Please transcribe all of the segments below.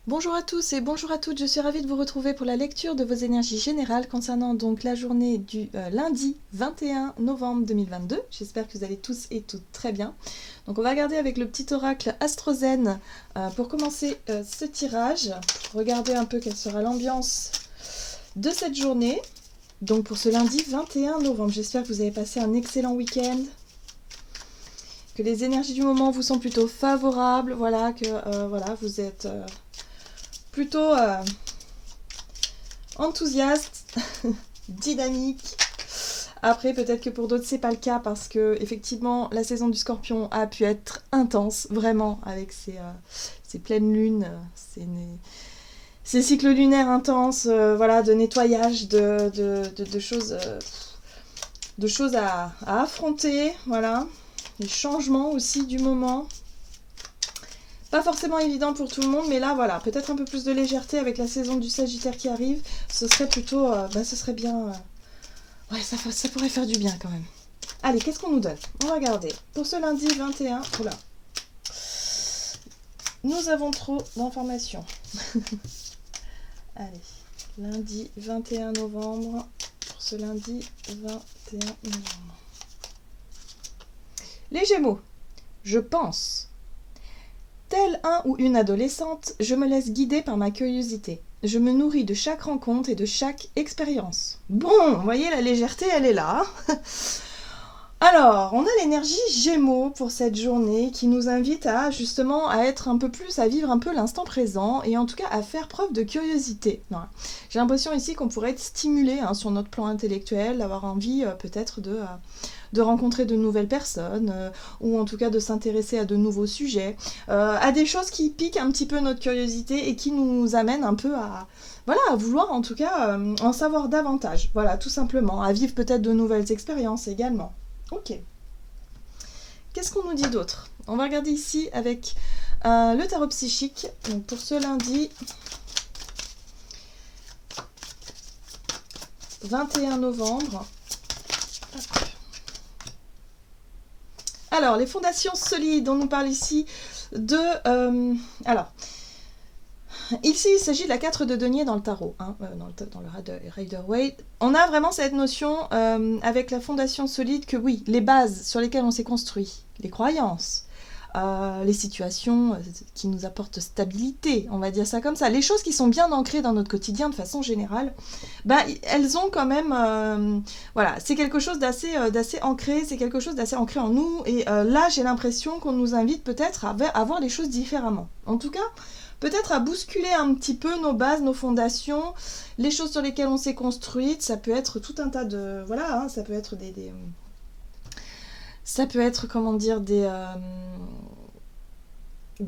Bonjour à tous et bonjour à toutes, je suis ravie de vous retrouver pour la lecture de vos énergies générales concernant donc la journée du lundi 21 novembre 2022. J'espère que vous allez tous et toutes très bien. Donc on va regarder avec le petit oracle Astrozen pour commencer ce tirage, pour regarder un peu quelle sera l'ambiance de cette journée. Donc pour ce lundi 21 novembre, j'espère que vous avez passé un excellent week-end, que les énergies du moment vous sont plutôt favorables, voilà, que voilà, vous êtes plutôt enthousiaste, dynamique. Après, peut-être que pour d'autres, c'est pas le cas parce que, effectivement, la saison du Scorpion a pu être intense, vraiment, avec ses pleines lunes, ces cycles lunaires intenses, voilà, de nettoyage, de choses, de choses à affronter, voilà. Les changements aussi du moment. Pas forcément évident pour tout le monde, mais là, voilà, peut-être un peu plus de légèreté avec la saison du Sagittaire qui arrive. Ce serait plutôt, ce serait bien. Ouais, ça pourrait faire du bien quand même. Allez, qu'est-ce qu'on nous donne? On va regarder. Pour ce lundi 21, oula, nous avons trop d'informations. Allez, lundi 21 novembre. Pour ce lundi 21 novembre. Les Gémeaux, je pense. Tel un ou une adolescente, je me laisse guider par ma curiosité. Je me nourris de chaque rencontre et de chaque expérience. Bon, vous voyez, la légèreté, elle est là. Alors, on a l'énergie Gémeaux pour cette journée qui nous invite à justement à être un peu plus, à vivre un peu l'instant présent et en tout cas à faire preuve de curiosité. Voilà. J'ai l'impression ici qu'on pourrait être stimulé sur notre plan intellectuel, d'avoir envie peut-être de rencontrer de nouvelles personnes, ou en tout cas de s'intéresser à de nouveaux sujets, à des choses qui piquent un petit peu notre curiosité et qui nous amènent un peu à, voilà, à vouloir en tout cas en savoir davantage. Voilà, tout simplement, à vivre peut-être de nouvelles expériences également. Ok. Qu'est-ce qu'on nous dit d'autre? On va regarder ici avec le tarot psychique. Donc pour ce lundi 21 novembre. Hop. Alors, les fondations solides, on nous parle ici de... alors, ici, il s'agit de la 4 de denier dans le tarot, dans le Rider-Waite. On a vraiment cette notion avec la fondation solide que oui, les bases sur lesquelles on s'est construit, les croyances, les situations qui nous apportent stabilité, on va dire ça comme ça, les choses qui sont bien ancrées dans notre quotidien de façon générale, elles ont quand même, voilà, c'est quelque chose d'assez ancré, c'est quelque chose d'assez ancré en nous, et là j'ai l'impression qu'on nous invite peut-être à voir les choses différemment. En tout cas, peut-être à bousculer un petit peu nos bases, nos fondations, les choses sur lesquelles on s'est construite. Ça peut être tout un tas de... Voilà, ça peut être ça peut être, comment dire, des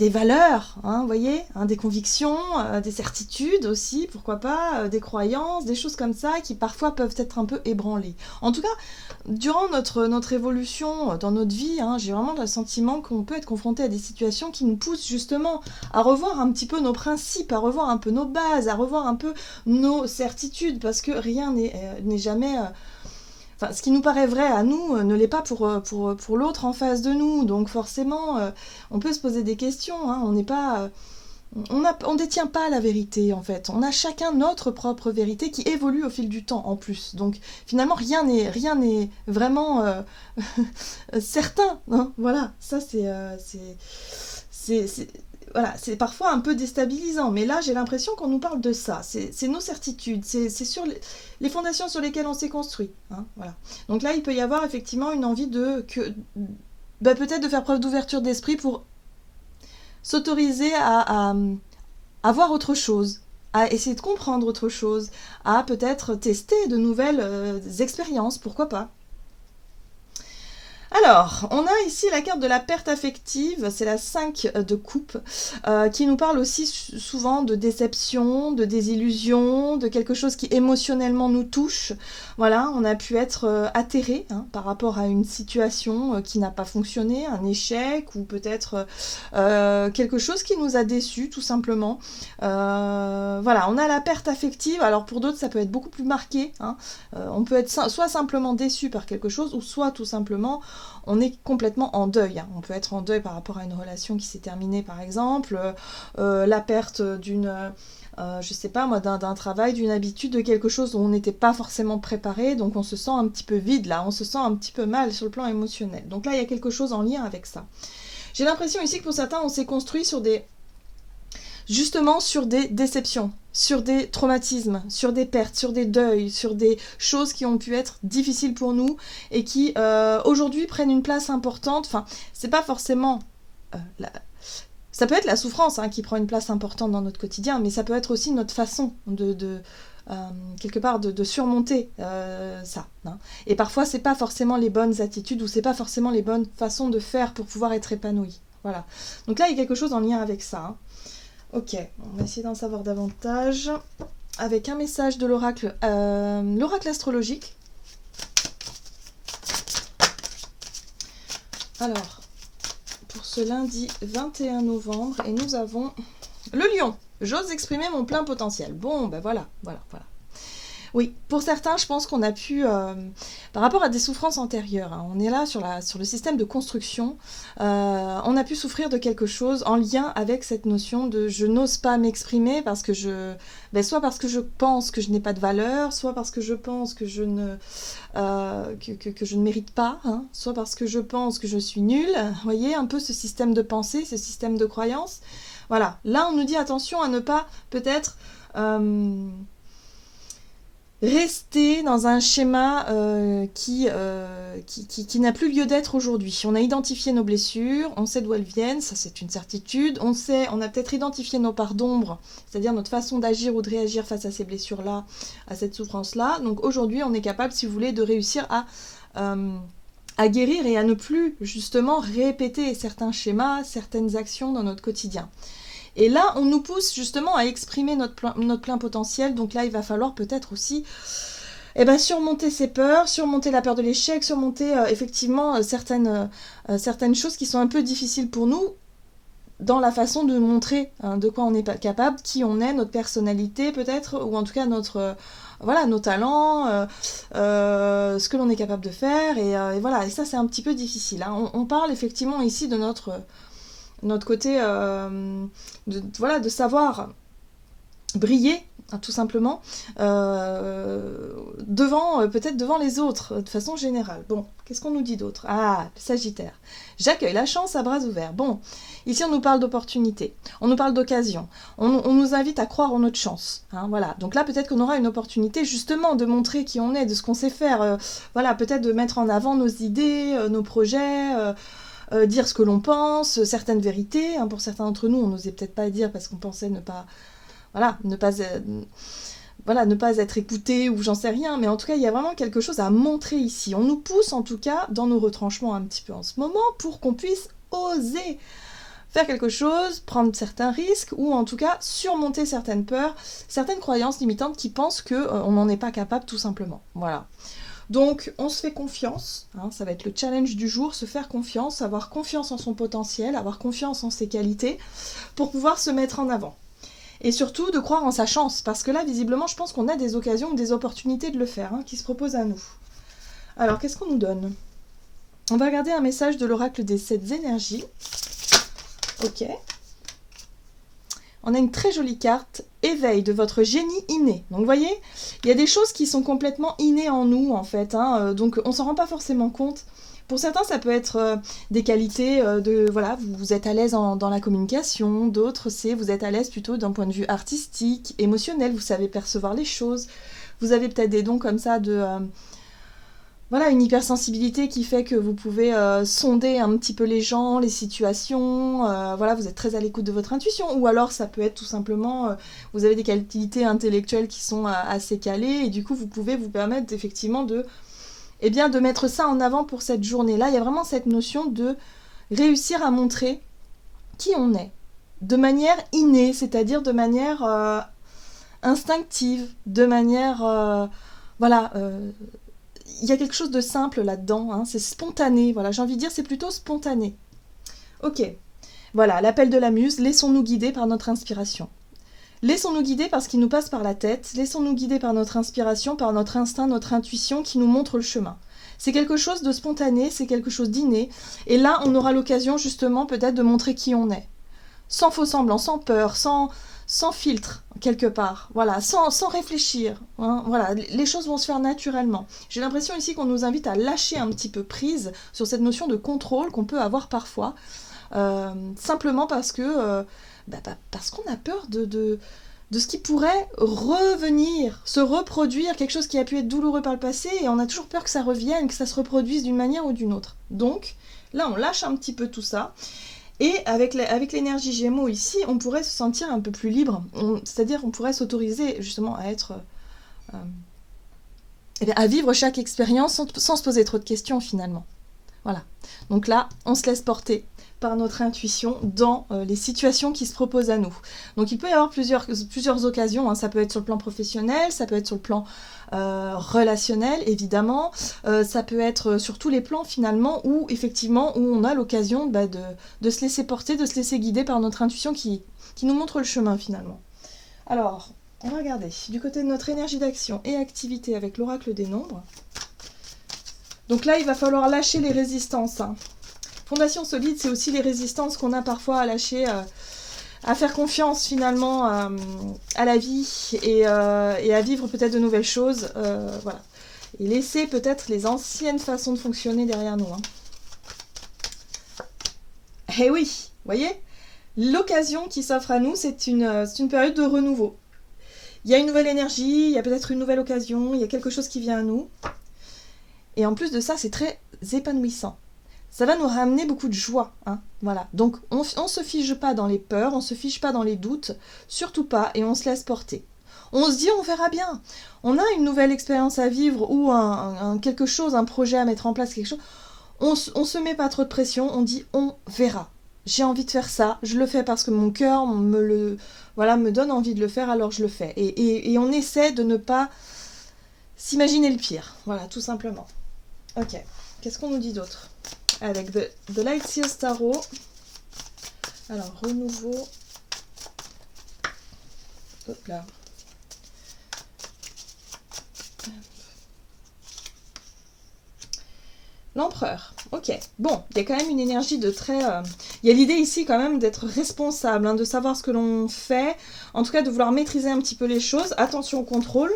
valeurs, vous voyez, des convictions, des certitudes aussi, pourquoi pas, des croyances, des choses comme ça qui parfois peuvent être un peu ébranlées. En tout cas, durant notre évolution dans notre vie, j'ai vraiment le sentiment qu'on peut être confronté à des situations qui nous poussent justement à revoir un petit peu nos principes, à revoir un peu nos bases, à revoir un peu nos certitudes, parce que rien n'est jamais... Enfin, ce qui nous paraît vrai à nous ne l'est pas pour l'autre en face de nous. Donc forcément, on peut se poser des questions. On n'est pas... on détient pas la vérité en fait. On a chacun notre propre vérité qui évolue au fil du temps en plus. Donc finalement rien n'est vraiment certain. Voilà, ça voilà, c'est parfois un peu déstabilisant, mais là j'ai l'impression qu'on nous parle de ça. C'est nos certitudes, c'est sur les fondations sur lesquelles on s'est construit. Voilà. Donc là il peut y avoir effectivement une envie peut-être de faire preuve d'ouverture d'esprit pour s'autoriser à voir autre chose, à essayer de comprendre autre chose, à peut-être tester de nouvelles expériences, pourquoi pas. Alors, on a ici la carte de la perte affective, c'est la 5 de coupe, qui nous parle aussi souvent de déception, de désillusion, de quelque chose qui émotionnellement nous touche. Voilà, on a pu être atterré par rapport à une situation qui n'a pas fonctionné, un échec, ou peut-être quelque chose qui nous a déçus, tout simplement. Voilà, on a la perte affective, alors pour d'autres ça peut être beaucoup plus marqué, on peut être soit simplement déçu par quelque chose, ou soit tout simplement on est complètement en deuil. Hein. On peut être en deuil par rapport à une relation qui s'est terminée, par exemple, la perte d'une... je sais pas moi, d'un travail, d'une habitude, de quelque chose dont on n'était pas forcément préparé, donc on se sent un petit peu vide là, on se sent un petit peu mal sur le plan émotionnel. Donc là, il y a quelque chose en lien avec ça. J'ai l'impression ici que pour certains, on s'est construit justement sur des déceptions, sur des traumatismes, sur des pertes, sur des deuils, sur des choses qui ont pu être difficiles pour nous et qui aujourd'hui prennent une place importante. Enfin, c'est pas forcément... Ça peut être la souffrance qui prend une place importante dans notre quotidien, mais ça peut être aussi notre façon quelque part de surmonter ça. Hein. Et parfois, c'est pas forcément les bonnes attitudes ou c'est pas forcément les bonnes façons de faire pour pouvoir être épanoui. Voilà. Donc là, il y a quelque chose en lien avec ça. Hein. Ok, on va essayer d'en savoir davantage avec un message de l'oracle astrologique. Alors, pour ce lundi 21 novembre, et nous avons le lion. J'ose exprimer mon plein potentiel. Bon, ben voilà. Oui, pour certains, je pense qu'on a pu, par rapport à des souffrances antérieures, hein, on est là sur le système de construction, on a pu souffrir de quelque chose en lien avec cette notion de je n'ose pas m'exprimer parce que soit parce que je pense que je n'ai pas de valeur, soit parce que je pense que je ne mérite pas, hein, soit parce que je pense que je suis nulle. Vous voyez un peu ce système de pensée, ce système de croyance. Voilà, là on nous dit attention à ne pas peut-être... rester dans un schéma qui n'a plus lieu d'être aujourd'hui. On a identifié nos blessures, on sait d'où elles viennent, ça c'est une certitude. On a peut-être identifié nos parts d'ombre, c'est-à-dire notre façon d'agir ou de réagir face à ces blessures-là, à cette souffrance-là. Donc aujourd'hui, on est capable, si vous voulez, de réussir à guérir et à ne plus justement répéter certains schémas, certaines actions dans notre quotidien. Et là, on nous pousse justement à exprimer notre plein potentiel. Donc là, il va falloir peut-être aussi surmonter ses peurs, surmonter la peur de l'échec, surmonter effectivement certaines choses qui sont un peu difficiles pour nous dans la façon de montrer de quoi on est capable, qui on est, notre personnalité peut-être, ou en tout cas nos talents, ce que l'on est capable de faire. Et voilà, et ça c'est un petit peu difficile. Hein. On parle effectivement ici de notre côté de savoir briller, hein, tout simplement, peut-être devant les autres, de façon générale. Bon, qu'est-ce qu'on nous dit d'autre? Ah, le Sagittaire. J'accueille la chance à bras ouverts. Bon, ici on nous parle d'opportunité, on nous parle d'occasion, on nous invite à croire en notre chance. Hein, voilà. Donc là, peut-être qu'on aura une opportunité justement de montrer qui on est, de ce qu'on sait faire, peut-être de mettre en avant nos idées, nos projets, dire ce que l'on pense, certaines vérités. Hein, pour certains d'entre nous, on n'osait peut-être pas dire parce qu'on pensait ne pas être écouté ou j'en sais rien. Mais en tout cas, il y a vraiment quelque chose à montrer ici. On nous pousse en tout cas dans nos retranchements un petit peu en ce moment pour qu'on puisse oser faire quelque chose, prendre certains risques ou en tout cas surmonter certaines peurs, certaines croyances limitantes qui pensent qu'on n'en est pas capable tout simplement. Voilà. Donc, on se fait confiance, hein, ça va être le challenge du jour, se faire confiance, avoir confiance en son potentiel, avoir confiance en ses qualités, pour pouvoir se mettre en avant. Et surtout, de croire en sa chance, parce que là, visiblement, je pense qu'on a des occasions ou des opportunités de le faire, hein, qui se proposent à nous. Alors, qu'est-ce qu'on nous donne? On va regarder un message de l'oracle des 7 énergies. Ok. On a une très jolie carte, éveil de votre génie inné. Donc vous voyez, il y a des choses qui sont complètement innées en nous en fait, hein, donc on s'en rend pas forcément compte. Pour certains, ça peut être des qualités vous êtes à l'aise dans la communication, d'autres c'est vous êtes à l'aise plutôt d'un point de vue artistique, émotionnel, vous savez percevoir les choses, vous avez peut-être des dons comme ça une hypersensibilité qui fait que vous pouvez sonder un petit peu les gens, les situations, vous êtes très à l'écoute de votre intuition, ou alors ça peut être tout simplement, vous avez des qualités intellectuelles qui sont assez calées, et du coup vous pouvez vous permettre effectivement de mettre ça en avant pour cette journée-là. Il y a vraiment cette notion de réussir à montrer qui on est, de manière innée, c'est-à-dire de manière instinctive, de manière... il y a quelque chose de simple là-dedans, hein, c'est spontané, voilà, j'ai envie de dire c'est plutôt spontané. Ok, voilà, l'appel de la muse, laissons-nous guider par notre inspiration. Laissons-nous guider par ce qui nous passe par la tête, laissons-nous guider par notre inspiration, par notre instinct, notre intuition qui nous montre le chemin. C'est quelque chose de spontané, c'est quelque chose d'inné. Et là, on aura l'occasion justement peut-être de montrer qui on est. Sans faux semblant, sans peur, sans filtre, quelque part. Voilà, sans réfléchir. Hein, voilà, les choses vont se faire naturellement. J'ai l'impression ici qu'on nous invite à lâcher un petit peu prise sur cette notion de contrôle qu'on peut avoir parfois. Simplement parce que parce qu'on a peur de ce qui pourrait revenir, se reproduire, quelque chose qui a pu être douloureux par le passé, et on a toujours peur que ça revienne, que ça se reproduise d'une manière ou d'une autre. Donc, là, on lâche un petit peu tout ça, et avec l'énergie Gémeaux ici, on pourrait se sentir un peu plus libre, c'est-à-dire on pourrait s'autoriser justement à être... à vivre chaque expérience sans se poser trop de questions finalement. Voilà. Donc là, on se laisse porter par notre intuition dans les situations qui se proposent à nous. Donc il peut y avoir plusieurs occasions, hein. Ça peut être sur le plan professionnel, ça peut être sur le plan relationnel, évidemment, ça peut être sur tous les plans finalement où effectivement où on a l'occasion de se laisser porter, de se laisser guider par notre intuition qui nous montre le chemin finalement. Alors, on va regarder du côté de notre énergie d'action et activité avec l'oracle des nombres. Donc là, il va falloir lâcher les résistances, hein. Fondation solide, c'est aussi les résistances qu'on a parfois à lâcher, à faire confiance finalement à la vie et à vivre peut-être de nouvelles choses. Voilà. Et laisser peut-être les anciennes façons de fonctionner derrière nous. Hein. Eh oui, vous voyez, l'occasion qui s'offre à nous, c'est une période de renouveau. Il y a une nouvelle énergie, il y a peut-être une nouvelle occasion, il y a quelque chose qui vient à nous. Et en plus de ça, c'est très épanouissant. Ça va nous ramener beaucoup de joie. Hein, voilà. Donc, on ne se fige pas dans les peurs, on ne se fige pas dans les doutes, surtout pas, et on se laisse porter. On se dit, on verra bien. On a une nouvelle expérience à vivre ou quelque chose, un projet à mettre en place, quelque chose. On se met pas trop de pression, on dit, on verra. J'ai envie de faire ça, je le fais parce que mon cœur me donne envie de le faire, alors je le fais. Et on essaie de ne pas s'imaginer le pire. Voilà, tout simplement. Ok, qu'est-ce qu'on nous dit d'autre ? Avec The Light Seals Tarot. Alors, renouveau. Hop là. L'empereur. Ok. Bon, il y a quand même une énergie de très... Il y a l'idée ici quand même d'être responsable, hein, de savoir ce que l'on fait. En tout cas, de vouloir maîtriser un petit peu les choses. Attention au contrôle.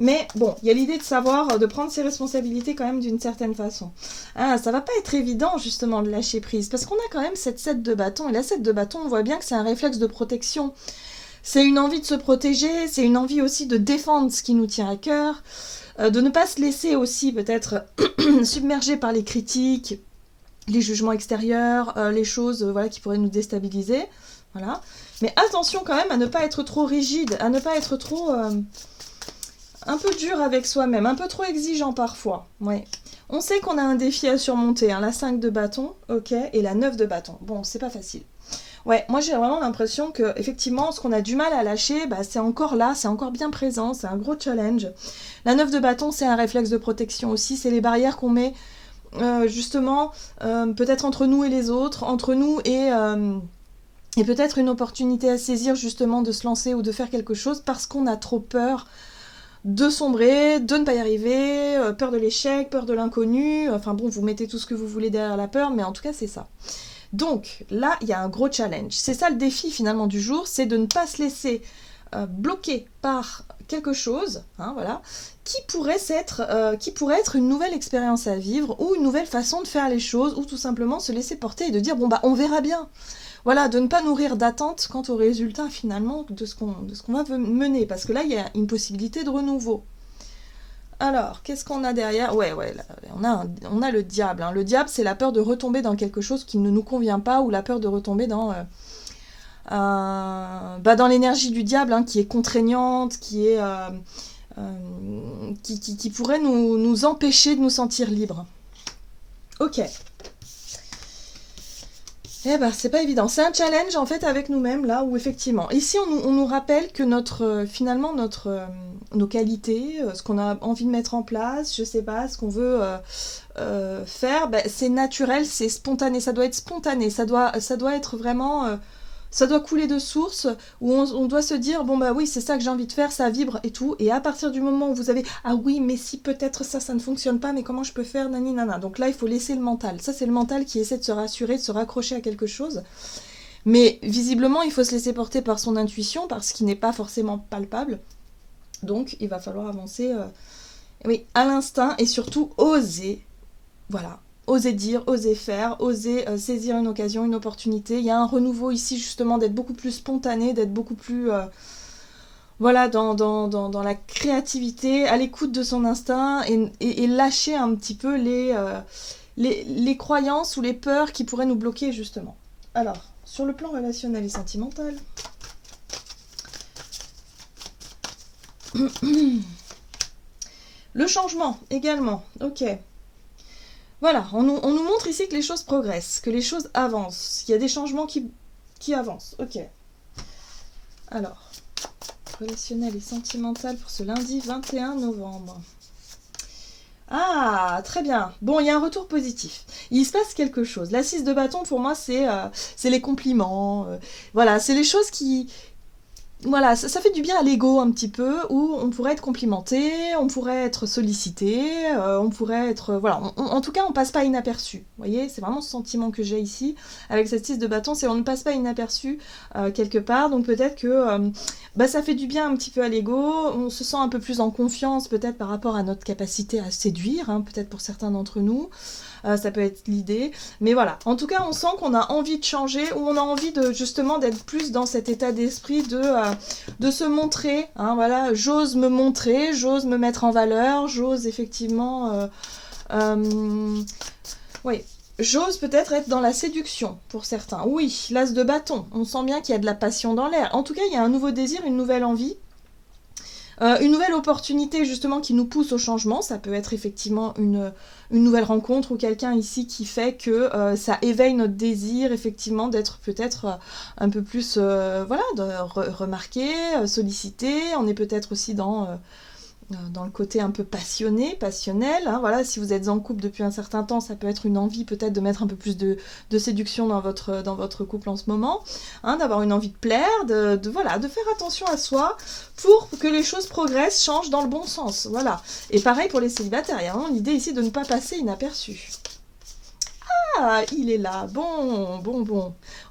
Mais bon, il y a l'idée de savoir, de prendre ses responsabilités quand même d'une certaine façon. Ah, ça va pas être évident justement de lâcher prise, parce qu'on a quand même cette 7 de bâton, et la 7 de bâton, on voit bien que c'est un réflexe de protection. C'est une envie de se protéger, c'est une envie aussi de défendre ce qui nous tient à cœur, de ne pas se laisser aussi peut-être submerger par les critiques, les jugements extérieurs, les choses voilà, qui pourraient nous déstabiliser. Voilà. Mais attention quand même à ne pas être trop rigide, à ne pas être trop... un peu dur avec soi-même, un peu trop exigeant parfois. Ouais. On sait qu'on a un défi à surmonter, hein, la 5 de bâton, ok, et la 9 de bâton. Bon, c'est pas facile. Ouais, moi j'ai vraiment l'impression que effectivement, ce qu'on a du mal à lâcher, c'est encore là, c'est encore bien présent, c'est un gros challenge. La 9 de bâton, c'est un réflexe de protection aussi, c'est les barrières qu'on met justement peut-être entre nous et les autres, entre nous et peut-être une opportunité à saisir justement de se lancer ou de faire quelque chose parce qu'on a trop peur de sombrer, de ne pas y arriver, peur de l'échec, peur de l'inconnu, enfin bon, vous mettez tout ce que vous voulez derrière la peur, mais en tout cas c'est ça. Donc là, il y a un gros challenge. C'est ça le défi finalement du jour, c'est de ne pas se laisser bloquer par quelque chose, hein, voilà, qui pourrait être une nouvelle expérience à vivre, ou une nouvelle façon de faire les choses, ou tout simplement se laisser porter et de dire, bon on verra bien. Voilà, de ne pas nourrir d'attente quant au résultat finalement de ce qu'on va mener, parce que là, il y a une possibilité de renouveau. Alors, qu'est-ce qu'on a derrière ? Ouais, là, on a le diable. Hein. Le diable, c'est la peur de retomber dans quelque chose qui ne nous convient pas, ou la peur de retomber dans l'énergie du diable, hein, qui est contraignante, qui pourrait nous empêcher de nous sentir libres. Ok. Eh ben, c'est pas évident. C'est un challenge, en fait, avec nous-mêmes, là, où effectivement... Ici, on nous rappelle que nos qualités, ce qu'on a envie de mettre en place, je sais pas, ce qu'on veut faire, c'est naturel, c'est spontané, ça doit être spontané, ça doit être vraiment ça doit couler de source, où on doit se dire, bon bah oui, c'est ça que j'ai envie de faire, ça vibre et tout, et à partir du moment où vous avez, ah oui, mais si peut-être ça ne fonctionne pas, mais comment je peux faire, nani nana. Donc là, il faut laisser le mental. Ça, c'est le mental qui essaie de se rassurer, de se raccrocher à quelque chose. Mais visiblement, il faut se laisser porter par son intuition, parce qu'il n'est pas forcément palpable. Donc, il va falloir avancer oui, à l'instinct, et surtout oser. Voilà. Oser dire, oser faire, oser saisir une occasion, une opportunité. Il y a un renouveau ici, justement, d'être beaucoup plus spontané, d'être beaucoup plus... voilà, dans la créativité, à l'écoute de son instinct, et lâcher un petit peu les croyances ou les peurs qui pourraient nous bloquer, justement. Alors, sur le plan relationnel et sentimental... Le changement, également. Ok. Voilà, on nous montre ici que les choses progressent, que les choses avancent, qu'il y a des changements qui avancent. Ok. Alors, relationnel et sentimental pour ce lundi 21 novembre. Ah, très bien. Bon, il y a un retour positif. Il se passe quelque chose. La 6 de bâton, pour moi, c'est les compliments. Voilà, c'est les choses qui... Voilà, ça fait du bien à l'ego un petit peu, où on pourrait être complimenté, on pourrait être sollicité, on pourrait être... voilà, en tout cas, on passe pas inaperçu. Vous voyez, c'est vraiment ce sentiment que j'ai ici, avec cette 6 de bâton, c'est on ne passe pas inaperçu quelque part, donc peut-être que ça fait du bien un petit peu à l'ego, on se sent un peu plus en confiance peut-être par rapport à notre capacité à séduire, hein, peut-être pour certains d'entre nous. Ça peut être l'idée, mais voilà, en tout cas on sent qu'on a envie de changer, ou on a envie de justement d'être plus dans cet état d'esprit de se montrer, hein, voilà, j'ose me montrer, j'ose me mettre en valeur, j'ose effectivement oui, j'ose peut-être être dans la séduction pour certains. Oui, l'as de bâton, on sent bien qu'il y a de la passion dans l'air, en tout cas il y a un nouveau désir, une nouvelle envie. Une nouvelle opportunité justement qui nous pousse au changement, ça peut être effectivement une nouvelle rencontre ou quelqu'un ici qui fait que ça éveille notre désir effectivement d'être peut-être un peu plus voilà, remarqué, sollicité. On est peut-être aussi dans le côté un peu passionné, passionnel. Hein, voilà, si vous êtes en couple depuis un certain temps, ça peut être une envie peut-être de mettre un peu plus de séduction dans votre couple en ce moment, hein, d'avoir une envie de plaire, voilà, de faire attention à soi pour que les choses progressent, changent dans le bon sens. Voilà. Et pareil pour les célibataires, il y a vraiment l'idée ici de ne pas passer inaperçu. Ah, il est là. Bon.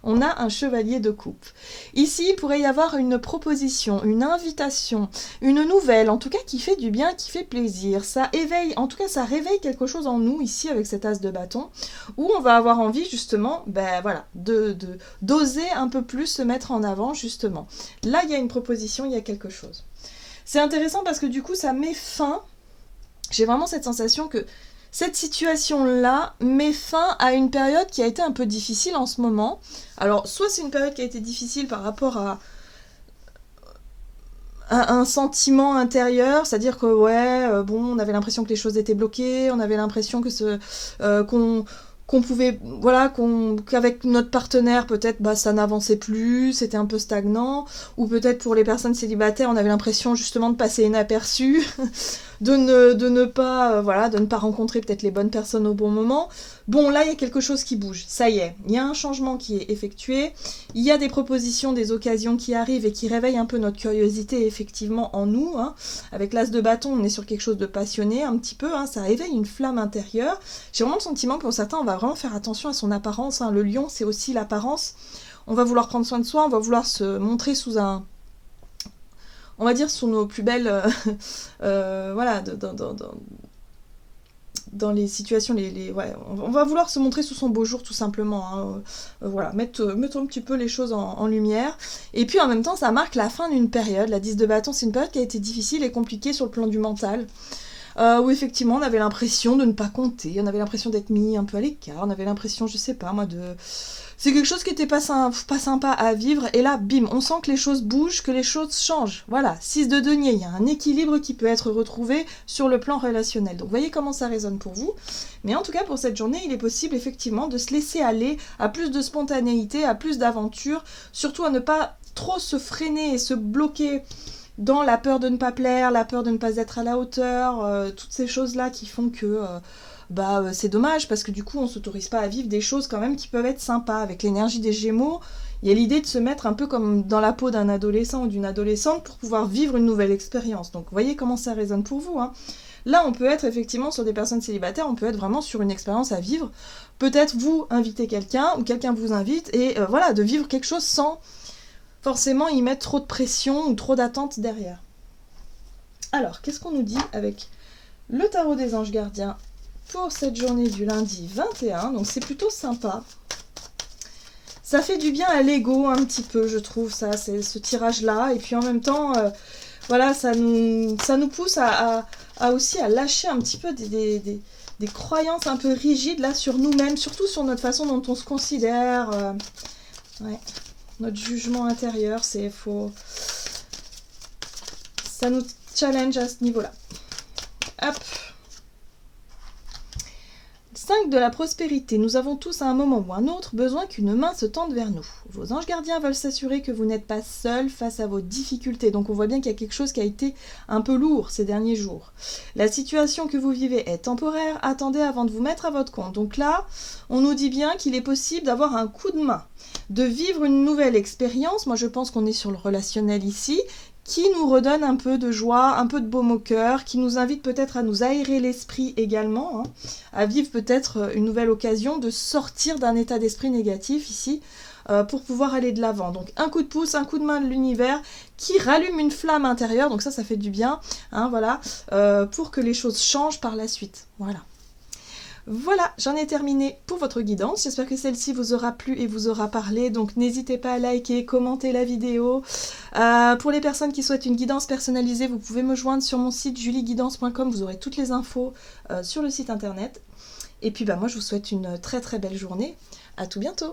On a un chevalier de coupe. Ici, il pourrait y avoir une proposition, une invitation, une nouvelle, en tout cas qui fait du bien, qui fait plaisir. Ça éveille, en tout cas, ça réveille quelque chose en nous, ici, avec cet as de bâton, où on va avoir envie, justement, voilà, d'oser un peu plus se mettre en avant, justement. Là, il y a une proposition, il y a quelque chose. C'est intéressant parce que, du coup, ça met fin... J'ai vraiment cette sensation que cette situation-là met fin à une période qui a été un peu difficile en ce moment. Alors, soit c'est une période qui a été difficile par rapport à un sentiment intérieur, c'est-à-dire que, on avait l'impression que les choses étaient bloquées, on avait l'impression que qu'on pouvait, voilà, qu'avec notre partenaire, peut-être, ça n'avançait plus, c'était un peu stagnant, ou peut-être pour les personnes célibataires, on avait l'impression justement de passer inaperçu, de ne pas rencontrer peut-être les bonnes personnes au bon moment. Bon, là, il y a quelque chose qui bouge, ça y est, il y a un changement qui est effectué, il y a des propositions, des occasions qui arrivent et qui réveillent un peu notre curiosité, effectivement, en nous, hein. Avec l'as de bâton, on est sur quelque chose de passionné, un petit peu, hein, ça éveille une flamme intérieure. J'ai vraiment le sentiment que pour certains, on va vraiment faire attention à son apparence, hein. Le lion, c'est aussi l'apparence. On va vouloir prendre soin de soi, on va vouloir se montrer on va dire sous nos plus belles... voilà, dans les situations, on va vouloir se montrer sous son beau jour tout simplement, hein. Voilà, mettre un petit peu les choses en lumière, et puis en même temps ça marque la fin d'une période. La 10 de bâton, c'est une période qui a été difficile et compliquée sur le plan du mental, où effectivement on avait l'impression de ne pas compter, on avait l'impression d'être mis un peu à l'écart, on avait l'impression, je sais pas moi, c'est quelque chose qui était pas sympa à vivre, et là, bim, on sent que les choses bougent, que les choses changent. Voilà, 6 de denier, il y a un équilibre qui peut être retrouvé sur le plan relationnel. Donc, voyez comment ça résonne pour vous. Mais en tout cas, pour cette journée, il est possible effectivement de se laisser aller à plus de spontanéité, à plus d'aventure, surtout à ne pas trop se freiner et se bloquer dans la peur de ne pas plaire, la peur de ne pas être à la hauteur, toutes ces choses-là qui font que... c'est dommage parce que du coup on s'autorise pas à vivre des choses quand même qui peuvent être sympas. Avec l'énergie des Gémeaux, Il y a l'idée de se mettre un peu comme dans la peau d'un adolescent ou d'une adolescente pour pouvoir vivre une nouvelle expérience. Donc, vous voyez comment ça résonne pour vous, hein. Là, on peut être effectivement sur des personnes célibataires, on peut être vraiment sur une expérience à vivre. Peut-être vous invitez quelqu'un, ou quelqu'un vous invite, et voilà, de vivre quelque chose sans forcément y mettre trop de pression ou trop d'attente derrière. Alors, qu'est-ce qu'on nous dit avec le tarot des anges gardiens pour cette journée du lundi 21 ? Donc c'est plutôt sympa. Ça fait du bien à l'ego un petit peu, je trouve, ça, c'est ce tirage-là. Et puis en même temps, voilà, ça nous pousse à aussi à lâcher un petit peu des croyances un peu rigides là sur nous-mêmes, surtout sur notre façon dont on se considère. Ouais, notre jugement intérieur, c'est faux. Ça nous challenge à ce niveau-là. Hop. 5 de la prospérité. Nous avons tous à un moment ou un autre besoin qu'une main se tende vers nous. Vos anges gardiens veulent s'assurer que vous n'êtes pas seul face à vos difficultés. Donc on voit bien qu'il y a quelque chose qui a été un peu lourd ces derniers jours. La situation que vous vivez est temporaire. Attendez avant de vous mettre à votre compte. Donc là, on nous dit bien qu'il est possible d'avoir un coup de main, de vivre une nouvelle expérience. Moi je pense qu'on est sur le relationnel ici, qui nous redonne un peu de joie, un peu de baume au cœur, qui nous invite peut-être à nous aérer l'esprit également, hein, à vivre peut-être une nouvelle occasion de sortir d'un état d'esprit négatif ici, pour pouvoir aller de l'avant. Donc un coup de pouce, un coup de main de l'univers qui rallume une flamme intérieure, donc ça fait du bien, hein, voilà, pour que les choses changent par la suite. Voilà. Voilà, j'en ai terminé pour votre guidance. J'espère que celle-ci vous aura plu et vous aura parlé. Donc n'hésitez pas à liker, commenter la vidéo. Pour les personnes qui souhaitent une guidance personnalisée, vous pouvez me joindre sur mon site julieguidance.com. Vous aurez toutes les infos sur le site internet. Et puis moi je vous souhaite une très très belle journée. À tout bientôt.